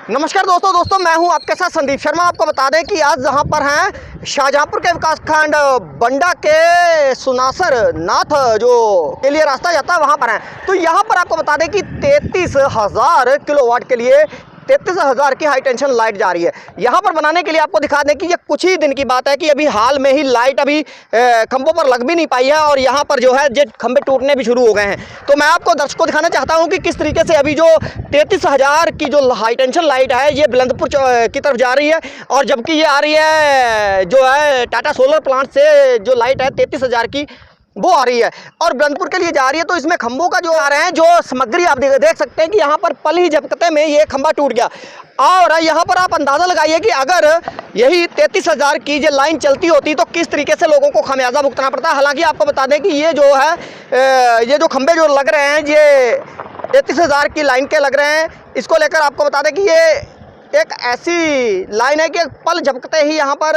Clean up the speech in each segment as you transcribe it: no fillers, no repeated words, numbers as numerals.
नमस्कार दोस्तों मैं हूं आपके साथ संदीप शर्मा। आपको बता दें कि आज जहां पर हैं शाहजहांपुर के विकासखंड बंडा के सुनासर नाथ जो के लिए रास्ता जाता है वहां पर हैं। तो यहां पर आपको बता दें कि 33,000 किलोवाट के लिए 33,000 की हाई टेंशन लाइट जा रही है। यहाँ पर बनाने के लिए आपको दिखा दें कि ये कुछ ही दिन की बात है कि अभी हाल में ही लाइट अभी खंभों पर लग भी नहीं पाई है और यहाँ पर जो है जो खंभे टूटने भी शुरू हो गए हैं। तो मैं आपको दर्शकों को दिखाना चाहता हूँ कि किस तरीके से अभी जो 33,000 की जो हाई टेंशन लाइट है ये बुलंदपुर की तरफ जा रही है, और जबकि ये आ रही है जो है टाटा सोलर प्लांट से जो लाइट है 33,000 की वो आ रही है और बुलंदपुर के लिए जा रही है। तो इसमें खंभों का जो आ रहे हैं जो सामग्री आप देख सकते हैं कि यहाँ पर पल ही झपकते में ये खंभा टूट गया। और यहाँ पर आप अंदाज़ा लगाइए कि अगर यही 33,000 की जो लाइन चलती होती तो किस तरीके से लोगों को खमियाजा भुगतना पड़ता। हालांकि आपको बता दें कि ये जो है ये जो खंभे जो लग रहे हैं ये 33,000 की लाइन के लग रहे हैं। इसको लेकर आपको बता दें कि ये एक ऐसी लाइन है कि पल झपकते ही यहाँ पर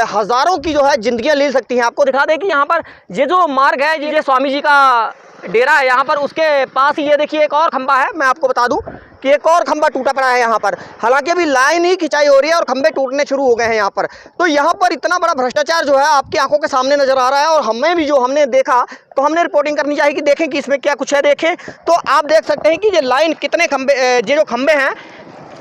हज़ारों की जो है ज़िंदगियाँ ले सकती हैं। आपको दिखा दें कि यहाँ पर ये जो मार्ग है ये स्वामी जी का डेरा है, यहाँ पर उसके पास ही ये देखिए एक और खंभा है। मैं आपको बता दूं कि एक और खंभा टूटा पड़ा है यहाँ पर। हालांकि अभी लाइन ही खिंचाई हो रही है और खंभे टूटने शुरू हो गए हैं यहाँ पर। तो यहाँ पर इतना बड़ा भ्रष्टाचार जो है आपकी आंखों के सामने नज़र आ रहा है और हमें भी जो हमने देखा तो हमने रिपोर्टिंग करनी चाहिए कि देखें कि इसमें क्या कुछ है। देखें तो आप देख सकते हैं कि ये लाइन कितने खंभे ये जो खंभे हैं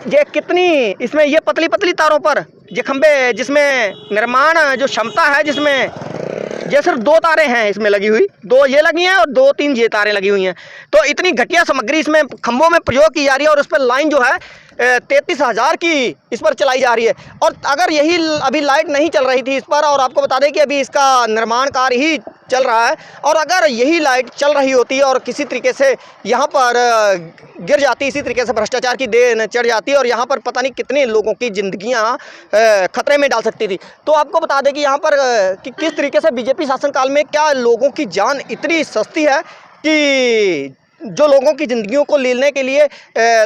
ये कितनी इसमें ये पतली पतली तारों पर ये खंभे जिसमें निर्माण जो क्षमता है जिसमें ये सिर्फ 2 तारें हैं इसमें लगी हुई, 2 ये लगी हैं और 2-3 ये तारें लगी हुई हैं। तो इतनी घटिया सामग्री इसमें खंभों में प्रयोग की जा रही है और उस पर लाइन जो है 33,000 की इस पर चलाई जा रही है। और अगर यही अभी लाइट नहीं चल रही थी इस पर, और आपको बता दें कि अभी इसका निर्माण कार्य ही चल रहा है, और अगर यही लाइट चल रही होती और किसी तरीके से यहाँ पर गिर जाती, इसी तरीके से भ्रष्टाचार की देन चढ़ जाती और यहाँ पर पता नहीं कितने लोगों की ज़िंदगियाँ खतरे में डाल सकती थी। तो आपको बता दें कि यहाँ पर कि किस तरीके से बीजेपी शासनकाल में क्या लोगों की जान इतनी सस्ती है कि जो लोगों की ज़िंदगियों को लेने के लिए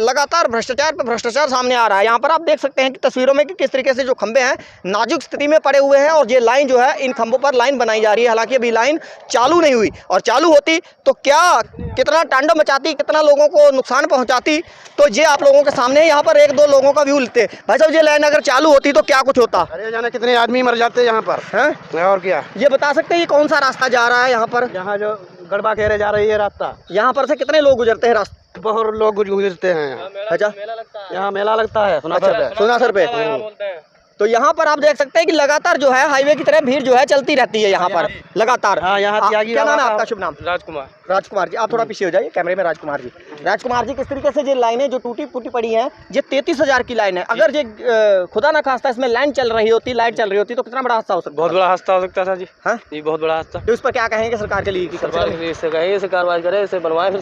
लगातार भ्रष्टाचार पर भ्रष्टाचार सामने आ रहा है। यहाँ पर आप देख सकते हैं कि तस्वीरों में कि किस तरीके से जो खंभे हैं नाजुक स्थिति में पड़े हुए हैं और ये लाइन जो है इन खंभों पर लाइन बनाई जा रही है। हालांकि अभी लाइन चालू नहीं हुई, और चालू होती तो क्या कितना तांडव मचाती, कितना लोगों को नुकसान पहुँचाती, तो ये आप लोगों के सामने यहाँ पर 1-2 लोगों का व्यू लेते। भाई साहब ये लाइन अगर चालू होती तो क्या कुछ होता? अरे जाने कितने आदमी मर जाते यहाँ पर हैं, और क्या ये बता सकते हैं ये कौन सा रास्ता जा रहा है यहाँ पर? यहाँ जो गड़बा खेरे जा रही है रास्ता, यहाँ पर से कितने लोग गुजरते हैं रास्ते? बहुत लोग गुजरते हैं। अच्छा, यहाँ मेला लगता है सुनासर पे। तो यहाँ पर आप देख सकते हैं कि लगातार जो है हाईवे की तरह भीड़ जो है चलती रहती है यहाँ पर लगातार। हाँ, यहाँ क्या नाम है आपका? शुभ नाम? राजकुमार जी, आप थोड़ा पीछे हो जाइए कैमरे में। राजकुमार जी किस तरीके से ये लाइनें जो टूटी फूटी पड़ी हैं ये 33,000 की लाइन है, अगर ये खुदा ना खास्ता इसमें लाइट चल रही होती तो कितना बड़ा हादसा हो सकता? बहुत बड़ा हादसा हो सकता था जी। हाँ, ये बहुत बड़ा हादसा। तो इस पर क्या कहेंगे सरकार के लिए? इससे कहेंगे, इसे कार्रवाई करे, इसे बनवाए, फिर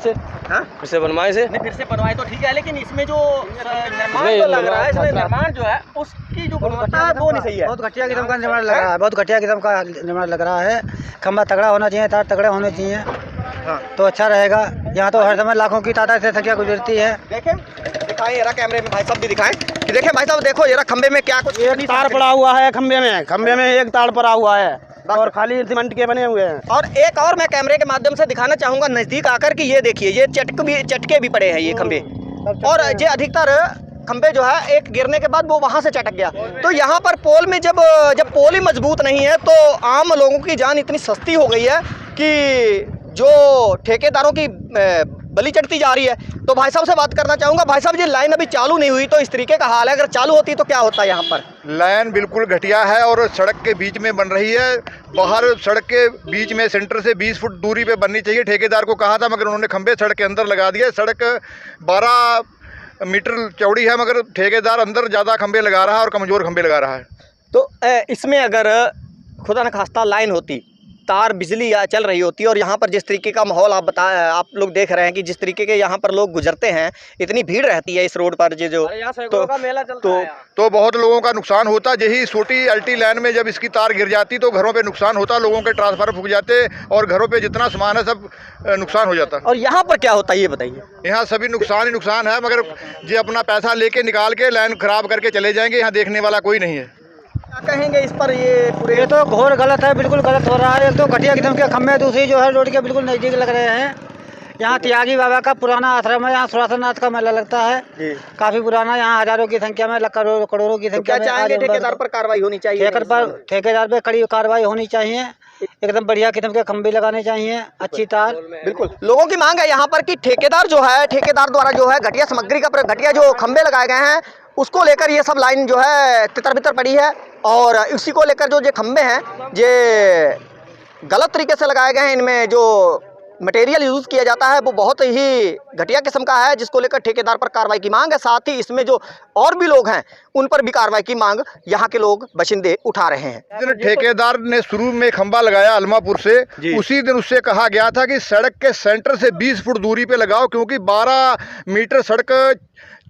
से बनवाए से। नहीं, फिर से बनवाए तो ठीक है, लेकिन इसमें जो निर्माण जो लग रहा है, इसमें निर्माण जो है उसकी जो गुणवत्ता है वो नहीं सही है। बहुत घटिया किस्म का निर्माण लग रहा है, बहुत घटिया किस्म का निर्माण लग रहा है। खंभा तगड़ा होना चाहिए, तार तगड़े होने चाहिए, हाँ, तो अच्छा रहेगा। यहाँ तो हर समय लाखों की तादाद से संख्या गुजरती है। देखें, दिखाएं जरा कैमरे में, भाई साहब भी दिखाएं कि देखें भाई साहब, देखो जरा खंबे में क्या कुछ एक तार पड़ा हुआ है खंबे में एक तार पड़ा हुआ है और खाली सीमेंट के बने हुए हैं। और एक और मैं कैमरे के माध्यम से दिखाना चाहूँगा नज़दीक आकर कि ये देखिए ये चटके भी पड़े हैं ये खंबे, और ये अधिकतर खंबे जो है एक गिरने के बाद वो वहाँ से चटक गया। तो यहाँ पर पोल में जब पोल ही मजबूत नहीं है तो आम लोगों की जान इतनी सस्ती हो गई है कि जो ठेकेदारों की बलि चढ़ती जा रही है। तो भाई साहब से बात करना चाहूँगा। भाई साहब ये लाइन अभी चालू नहीं हुई तो इस तरीके का हाल है, अगर चालू होती तो क्या होता है यहाँ पर? लाइन बिल्कुल घटिया है और सड़क के बीच में बन रही है। बाहर सड़क के बीच में सेंटर से 20 फुट दूरी पे बननी चाहिए। ठेकेदार को कहा था मगर उन्होंने खंभे सड़क के अंदर लगा दिए। सड़क 12 मीटर चौड़ी है मगर ठेकेदार अंदर ज़्यादा खंभे लगा रहा है और कमज़ोर खंभे लगा रहा है। तो इसमें अगर खुदा न खास्ता लाइन होती, तार बिजली चल रही होती, और यहाँ पर जिस तरीके का माहौल आप लोग देख रहे हैं कि जिस तरीके के यहाँ पर लोग गुजरते हैं, इतनी भीड़ रहती है इस रोड पर जो तो बहुत लोगों का नुकसान होता। यही छोटी अल्टी लाइन में जब इसकी तार गिर जाती तो घरों पे नुकसान होता, लोगों के ट्रांसफार्मर फूक जाते और घरों पे जितना सामान है सब नुकसान हो जाता। और यहाँ पर क्या होता है ये बताइए? यहाँ सभी नुकसान ही नुकसान है, मगर ये अपना पैसा लेके निकाल के लाइन खराब करके चले जाएंगे। यहाँ देखने वाला कोई नहीं है। क्या कहेंगे इस पर? ये पूरे ये तो घोर गलत है, बिल्कुल गलत हो रहा है। एक तो घटिया किस्म के खंभे, दूसरी जो है रोड के बिल्कुल नज़दीक लग रहे हैं। यहाँ त्यागी बाबा का पुराना आश्रम है। यहाँ सुरासरनाथ का मेला लगता है जी। काफी पुराना। यहाँ हजारों की संख्या में, करोड़ों की तो संख्या क्या में चाहेंगे ठेकेदार पर कार्रवाई होनी चाहिए? ठेकेदार पे कड़ी कार्रवाई होनी चाहिए। एकदम बढ़िया किस्म के खंभे लगाने चाहिए, अच्छी तार। बिल्कुल, लोगों की मांग है यहाँ पर कि ठेकेदार जो है, ठेकेदार द्वारा जो है घटिया सामग्री का घटिया जो खंभे लगाए गए हैं उसको लेकर ये सब लाइन जो है तितर बितर पड़ी है, और इसी को लेकर जो खंभे हैं ये गलत तरीके से लगाए गए हैं। इनमें जो मटेरियल यूज़ किया जाता है वो बहुत ही घटिया किस्म का है, जिसको लेकर ठेकेदार पर कार्रवाई की मांग है। साथ ही इसमें जो और भी लोग हैं उन पर भी कार्रवाई की मांग यहाँ के लोग बाशिंदे उठा रहे हैं। जिस दिन ठेकेदार ने शुरू में खंभा लगाया अलमापुर से, उसी दिन उससे कहा गया था कि सड़क के सेंटर से 20 फुट दूरी पे लगाओ, क्योंकि 12 मीटर सड़क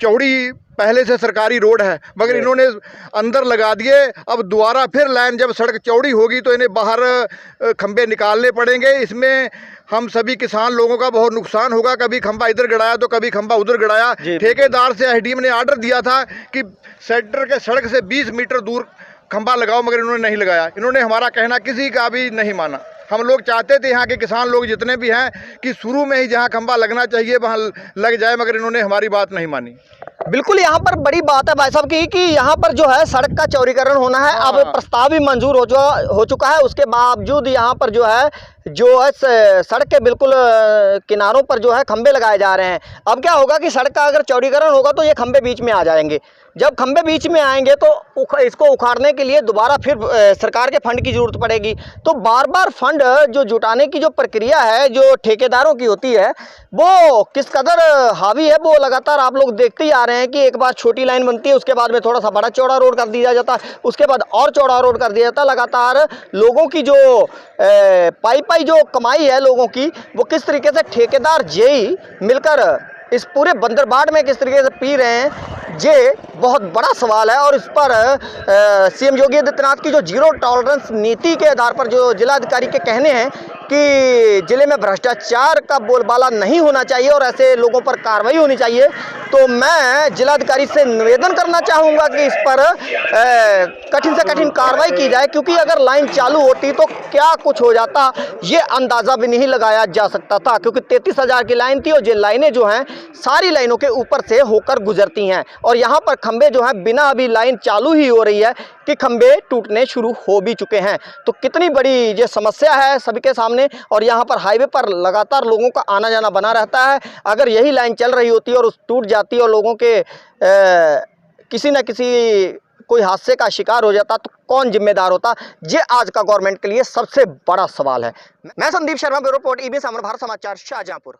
चौड़ी पहले से सरकारी रोड है, मगर इन्होंने अंदर लगा दिए। अब दोबारा फिर लाइन जब सड़क चौड़ी होगी तो इन्हें बाहर खंभे निकालने पड़ेंगे। इसमें हम सभी किसान लोगों का बहुत नुकसान होगा। कभी खंभा इधर गड़ाया तो कभी खंभा उधर गड़ाया। ठेकेदार से एसडीएम ने आर्डर दिया था कि सेंटर के सड़क से 20 मीटर दूर खंभा लगाओ, मगर इन्होंने नहीं लगाया। इन्होंने हमारा कहना किसी का भी नहीं माना। हम लोग चाहते थे यहाँ के किसान लोग जितने भी हैं कि शुरू में ही जहाँ खंभा लगना चाहिए वहाँ लग जाए, मगर इन्होंने हमारी बात नहीं मानी। बिल्कुल, यहाँ पर बड़ी बात है भाई साहब की कि यहाँ पर जो है सड़क का चौड़ीकरण होना है। अब प्रस्ताव भी मंजूर हो चुका है, उसके बावजूद यहाँ पर जो है सड़क के बिल्कुल किनारों पर जो है खंभे लगाए जा रहे हैं। अब क्या होगा कि सड़क का अगर चौड़ीकरण होगा तो ये खंभे बीच में आ जाएंगे। जब खंभे बीच में आएंगे तो इसको उखाड़ने के लिए दोबारा फिर सरकार के फंड की ज़रूरत पड़ेगी। तो बार बार फंड जो जुटाने की जो प्रक्रिया है जो ठेकेदारों की होती है वो किस कदर हावी है, वो लगातार आप लोग देखते ही आ रहे हैं कि एक बार छोटी लाइन बनती है, उसके बाद में थोड़ा सा बड़ा चौड़ा रोड कर दिया जाता है, उसके बाद और चौड़ा रोड कर दिया जाता है। लगातार लोगों की जो पाई जो कमाई है लोगों की, वो किस तरीके से ठेकेदार जेई मिलकर इस पूरे बंदरबाट में किस तरीके से पी रहे हैं, ये बहुत बड़ा सवाल है। और इस पर सीएम योगी आदित्यनाथ की जो जीरो टॉलरेंस नीति के आधार पर जो जिलाधिकारी के कहने हैं कि जिले में भ्रष्टाचार का बोलबाला नहीं होना चाहिए और ऐसे लोगों पर कार्रवाई होनी चाहिए, तो मैं जिलाधिकारी से निवेदन करना चाहूँगा कि इस पर कठिन से कठिन कार्रवाई की जाए, क्योंकि अगर लाइन चालू होती तो क्या कुछ हो जाता ये अंदाज़ा भी नहीं लगाया जा सकता था, क्योंकि 33,000 की लाइन थी और ये लाइनें जो हैं सारी लाइनों के ऊपर से होकर गुजरती हैं। और यहाँ पर खंबे जो हैं बिना अभी लाइन चालू ही हो रही है कि खंबे टूटने शुरू हो भी चुके हैं। तो कितनी बड़ी ये समस्या है सभी के सामने। और यहाँ पर हाईवे पर लगातार लोगों का आना जाना बना रहता है। अगर यही लाइन चल रही होती और टूट जाती और लोगों के किसी न किसी कोई हादसे का शिकार हो जाता तो कौन जिम्मेदार होता, ये आज का गवर्नमेंट के लिए सबसे बड़ा सवाल है। मैं Sandeep Sharma, bureau report, EBS Amar Bharat Samachar, Shahjahanpur.